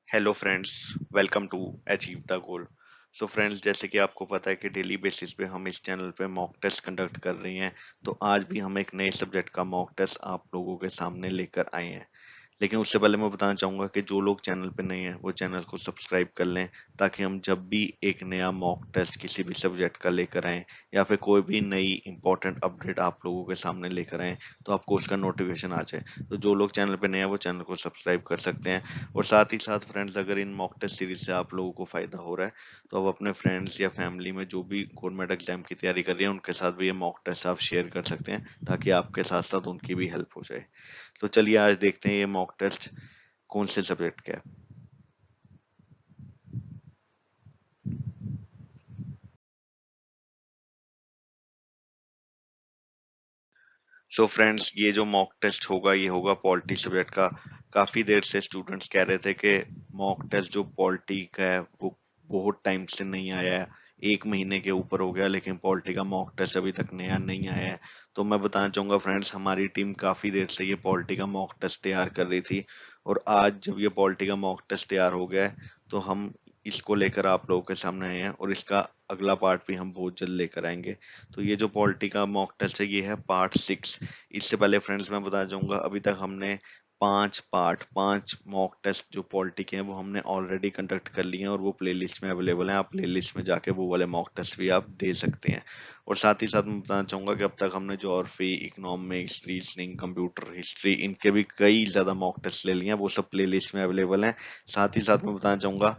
Hello friends, welcome to achieve the goal. So friends, जैसे कि आपको पता है कि डेली बेसिस पे हम इस चैनल पे मॉक टेस्ट कंडक्ट कर रही हैं। तो आज भी हम एक नए सब्जेक्ट का मॉक टेस्ट आप लोगों के सामने लेकर आए हैं। लेकिन उससे पहले मैं बताना चाहूंगा कि जो लोग चैनल पे नए हैं वो चैनल को सब्सक्राइब कर लें, ताकि हम जब भी एक नया मॉक टेस्ट किसी भी सब्जेक्ट का लेकर आए या फिर कोई भी नई इंपॉर्टेंट अपडेट आप लोगों के सामने लेकर आए तो आपको उसका नोटिफिकेशन आ जाए। तो जो लोग चैनल पे नए हैं वो चैनल को सब्सक्राइब कर सकते हैं। और साथ ही साथ फ्रेंड्स, अगर इन मॉक टेस्ट सीरीज से आप लोगों को फायदा हो रहा है तो आप अपने फ्रेंड्स या फैमिली में जो भी गवर्नमेंट एग्जाम की तैयारी कर रही है उनके साथ भी ये मॉक टेस्ट आप शेयर कर सकते हैं, ताकि आपके साथ साथ उनकी भी हेल्प हो जाए। तो चलिए आज देखते हैं ये मॉक टेस्ट कौन से सब्जेक्ट का है। सो फ्रेंड्स, ये जो मॉक टेस्ट होगा ये होगा पॉलिटी सब्जेक्ट का। काफी देर से स्टूडेंट्स कह रहे थे कि मॉक टेस्ट जो पॉलिटी का है वो बहुत टाइम से नहीं आया है। एक महीने के ऊपर हो गया लेकिन पॉलिटी का मॉक टेस्ट अभी तक नया नहीं आया है। तो मैं बताना चाहूंगा फ्रेंड्स, हमारी टीम काफी देर से ये पॉलिटी का मॉक टेस्ट तैयार कर रही थी। और आज जब ये पॉलिटी का मॉक टेस्ट तैयार हो गया है तो हम इसको लेकर आप लोगों के सामने आए हैं, और इसका अगला पार्ट भी हम बहुत जल्द लेकर आएंगे। तो ये जो पॉलिटी का मॉक टेस्ट है ये है पार्ट 6। इससे पहले फ्रेंड्स मैं बताना चाहूंगा, अभी तक हमने पांच मॉक टेस्ट जो पॉलिटी के हैं वो हमने ऑलरेडी कंडक्ट कर लिए हैं, और वो प्लेलिस्ट में अवेलेबल हैं। आप प्लेलिस्ट में जाके वो वाले मॉक टेस्ट भी आप दे सकते हैं। और साथ ही साथ मैं बताना चाहूंगा कि अब तक हमने geography, economics, reasoning, computer history, इनके भी कई ज्यादा मॉक टेस्ट ले लिए हैं, वो सब प्लेलिस्ट में अवेलेबल हैं। साथ ही साथ मैं बताना चाहूंगा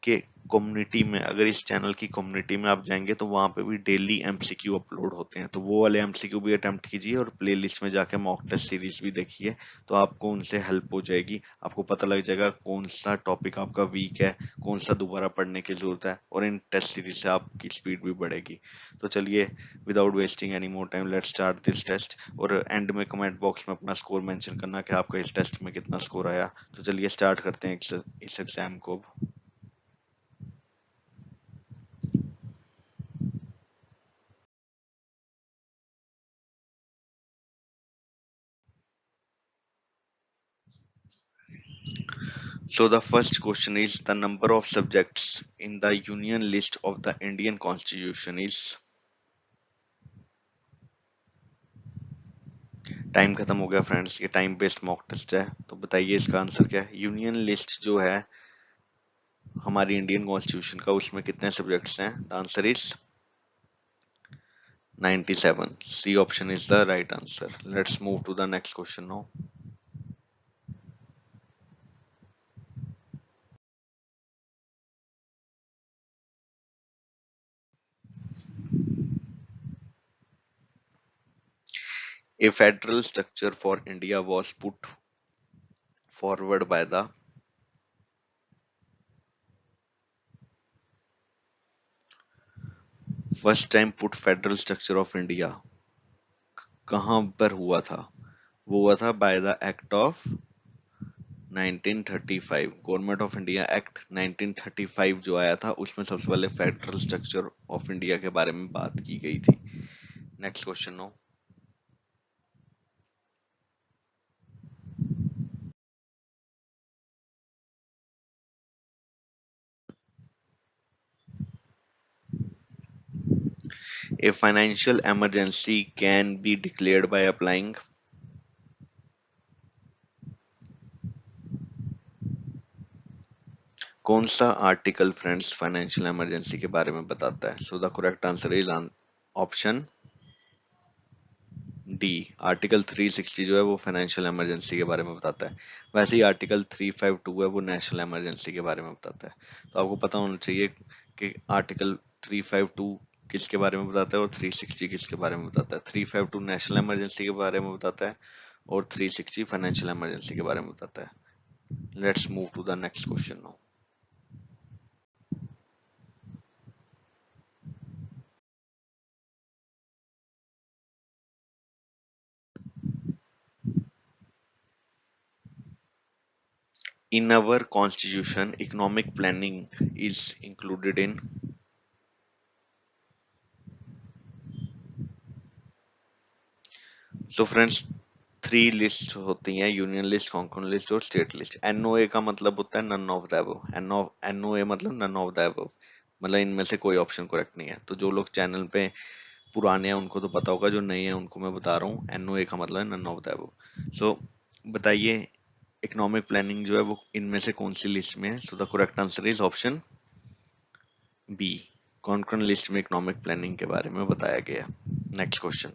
कि कम्युनिटी में, अगर इस चैनल की कम्युनिटी में आप जाएंगे तो वहां पे भी डेली एमसीक्यू अपलोड होते हैं, तो वो वाले एमसीक्यू भी अटेम्प्ट कीजिए और प्लेलिस्ट में जाके मॉक टेस्ट सीरीज भी देखिए। तो आपको उनसे हेल्प हो जाएगी, आपको पता लग जाएगा कौन सा टॉपिक आपका वीक है, कौन सा दोबारा पढ़ने की जरूरत है, और इन टेस्ट सीरीज से आपकी स्पीड भी बढ़ेगी। तो चलिए, without wasting any more time, let's start this test. और एंड में कमेंट बॉक्स में अपना स्कोर मेंशन करना कि आपका इस टेस्ट में कितना स्कोर आया। तो चलिए स्टार्ट करते हैं इस एग्जाम को। So the first question is, the number of subjects in the Union list of the Indian Constitution is। Time खत्म हो गया फ्रेंड्स, ये टाइम बेस्ड मॉक टेस्ट है। तो बताइए इसका आंसर क्या है। यूनियन लिस्ट जो है हमारी इंडियन कॉन्स्टिट्यूशन का, उसमें कितने सब्जेक्ट्स हैं? The answer is 97। C option is the right answer. Let's move to the next question now. A federal structure for India was put forward by the first time put federal structure of India कहां पर हुआ था? वो हुआ था by the act of 1935। Government of India act 1935 जो आया था उसमें सबसे पहले फेडरल स्ट्रक्चर ऑफ इंडिया के बारे में बात की गई थी। Next question no. A financial emergency can be declared by applying. कौन सा आर्टिकल फ्रेंड्स फाइनेंशियल इमरजेंसी के बारे में बताता है? So the correct answer is option D. Article 360 जो है वो फाइनेंशियल इमरजेंसी के बारे में बताता है। वैसे ही आर्टिकल 352 है वो नेशनल इमरजेंसी के बारे में बताता है। तो आपको पता होना चाहिए कि आर्टिकल 352 किसके बारे में बताता है और 360 किसके बारे में बताता है। 352 नेशनल इमरजेंसी के बारे में बताता है और 360 फाइनेंशियल इमरजेंसी के बारे में बताता है। Let's move to the next question now. In our constitution, economic planning is included in। So friends, 3 list होती हैं, यूनियन लिस्ट, कॉन्करेंट लिस्ट और स्टेट लिस्ट। एनओए का मतलब होता है none of the above. NOA मतलब नन ऑफ द अबव, मतलब इनमें से कोई ऑप्शन करेक्ट नहीं है। तो जो लोग चैनल पे पुराने हैं उनको तो पता होगा, जो नए हैं उनको मैं बता रहा हूँ, एनओए का मतलब है नन ऑफ द अबव। सो बताइए इकोनॉमिक प्लानिंग जो है वो इनमें से कौन सी लिस्ट में है? So the correct answer is option B. Concurrent list में इकोनॉमिक प्लानिंग के बारे में बताया गया। Next question.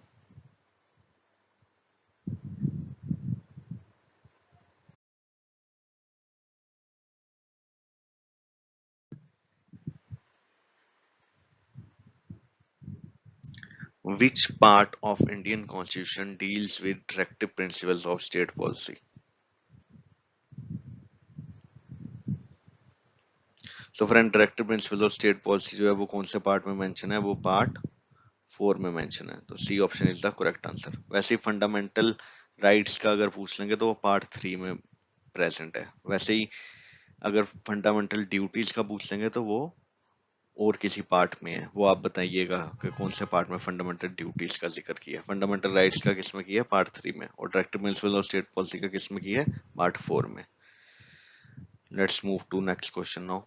Which part of Indian Constitution deals with directive principles of state policy? तो friend directive principle of state policy जो है वो कौन से पार्ट में मेंशन है? वो पार्ट 4 में मेंशन है। तो C option is the correct answer. वैसे ही फंडामेंटल राइट्स का अगर पूछ लेंगे तो वो पार्ट 3 में प्रेजेंट है। वैसे ही अगर फंडामेंटल ड्यूटीज का पूछ लेंगे तो वो और किसी पार्ट में है। वो आप बताइएगा कि कौन से पार्ट में फंडामेंटल ड्यूटीज का जिक्र किया है। फंडामेंटल राइट्स का किस में किया है? पार्ट 3 में। और directive principle of state policy का किस में किया है? पार्ट 4 में। Let's move to next question now.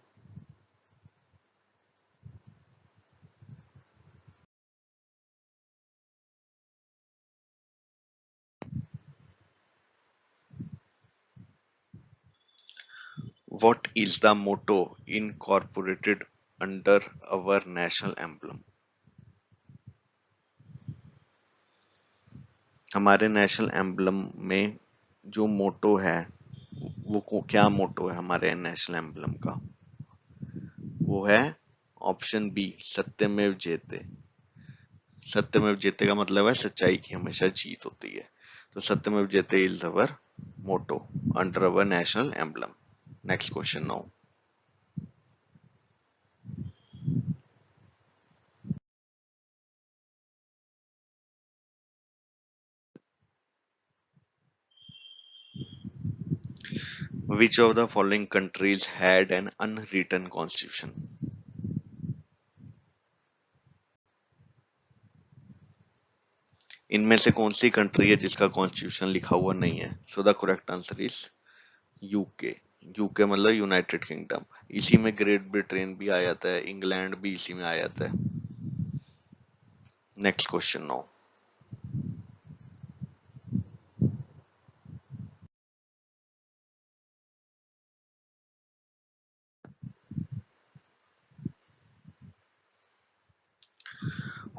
What is the motto incorporated under our national emblem? हमारे नेशनल एम्बलम में जो मोटो है वो क्या मोटो है हमारे नेशनल एम्बलम का? वो है ऑप्शन बी, सत्यमेव जयते। सत्यमेव जयते का मतलब है सच्चाई की हमेशा जीत होती है। तो Satyameva Jayate is our motto under our national emblem. Next question now. Which of the following countries had an unwritten constitution? इनमें से कौन सी कंट्री है जिसका कॉन्स्टिट्यूशन लिखा हुआ नहीं है? So the correct answer is UK. UK मतलब यूनाइटेड किंगडम। इसी में ग्रेट ब्रिटेन भी आ जाता है, इंग्लैंड भी इसी में आ जाता है। Next question now.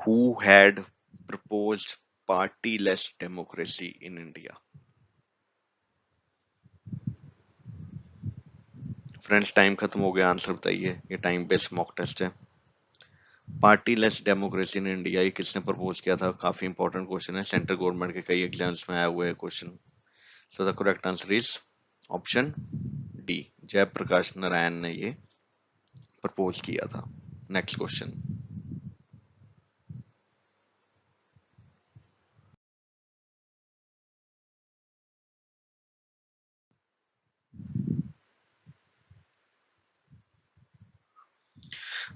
Who had proposed partyless democracy in India? Friends time खत्म हो गया, आंसर बताइए। ये टाइम बेस्ड मॉक टेस्ट है। Partyless democracy in India ये किसने प्रपोज किया था? काफी इंपॉर्टेंट क्वेश्चन है, सेंट्रल गवर्नमेंट के कई एग्जाम्स में आया हुआ है question. So the correct answer is option D, Jayaprakash Narayan ने ये प्रपोज किया था। Next question.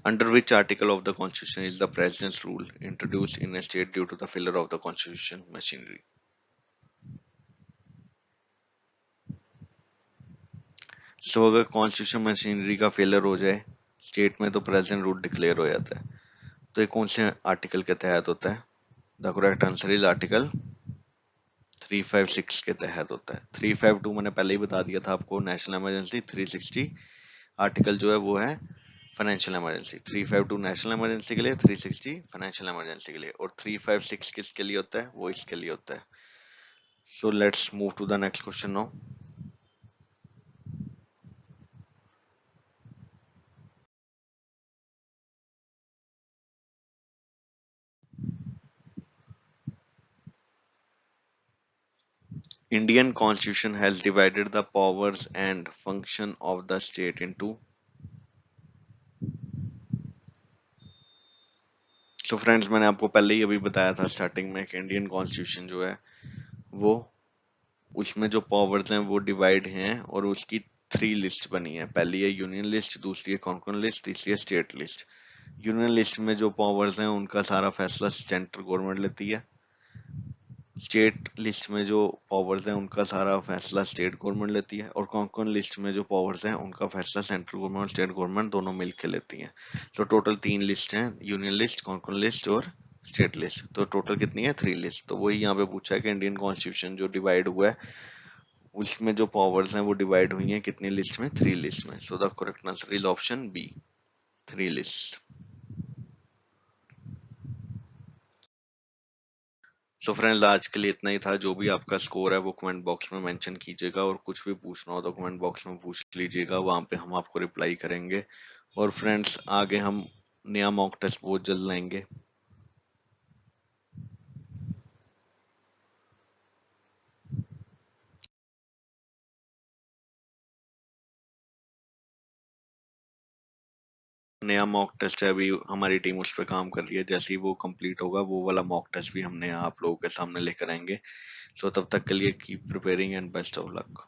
Under which article of the Constitution is the President's rule introduced in a state due to the failure of the Constitution machinery? सो अगर constitution machinery का failure हो जाए state में तो प्रेसिडेंट रूल डिक्लेयर हो जाता है। तो ये कौन से आर्टिकल के तहत होता है? The correct answer is article 356 के तहत होता है। 352 मैंने पहले ही बता दिया था आपको, नेशनल इमरजेंसी। 360 आर्टिकल जो है वो है फाइनेंशियल इमरजेंसी। 352 नेशनल इमरजेंसी के लिए, 360 फाइनेंशियल इमरजेंसी के लिए, और 356 किसके लिए होता है? वो इसके लिए होता है। So let's move to the next question now. Indian constitution has divided the powers and function of the state into। So friends मैंने आपको पहले ही अभी बताया था स्टार्टिंग में कि इंडियन कॉन्स्टिट्यूशन जो है वो उसमें जो पावर्स हैं वो डिवाइड हैं और उसकी 3 लिस्ट बनी है। पहली है यूनियन लिस्ट, दूसरी है कॉन्करेंट लिस्ट, तीसरी है स्टेट लिस्ट। यूनियन लिस्ट में जो पावर्स हैं उनका सारा फैसला सेंट्रल गवर्नमेंट लेती है। स्टेट लिस्ट में जो पावर्स हैं उनका सारा फैसला स्टेट गवर्नमेंट लेती है, और कौन कौन लिस्ट में जो पावर्स हैं उनका फैसला सेंट्रल गवर्नमेंट और स्टेट गवर्नमेंट दोनों मिलकर लेती हैं। तो टोटल 3 लिस्ट हैं, यूनियन लिस्ट, कौन कौन लिस्ट और स्टेट लिस्ट। तो टोटल कितनी है? 3 लिस्ट। तो वही यहाँ पे पूछा है कि इंडियन कॉन्स्टिट्यूशन जो डिवाइड हुआ है उसमें जो पावर्स हैं वो डिवाइड हुई हैं कितनी लिस्ट में? 3 लिस्ट में। So the correct answer is option B, 3 list. So friends आज के लिए इतना ही था। जो भी आपका स्कोर है वो कमेंट बॉक्स में मेंशन कीजिएगा, और कुछ भी पूछना हो तो कमेंट बॉक्स में पूछ लीजिएगा, वहां पे हम आपको रिप्लाई करेंगे। और फ्रेंड्स आगे हम नया मॉक टेस्ट बहुत जल्द लाएंगे। नया मॉक टेस्ट है, अभी हमारी टीम उस पर काम कर रही है, जैसे ही वो कंप्लीट होगा वो वाला मॉक टेस्ट भी हम नया आप लोगों के सामने लेकर आएंगे। सो तब तक के लिए keep preparing and best of luck.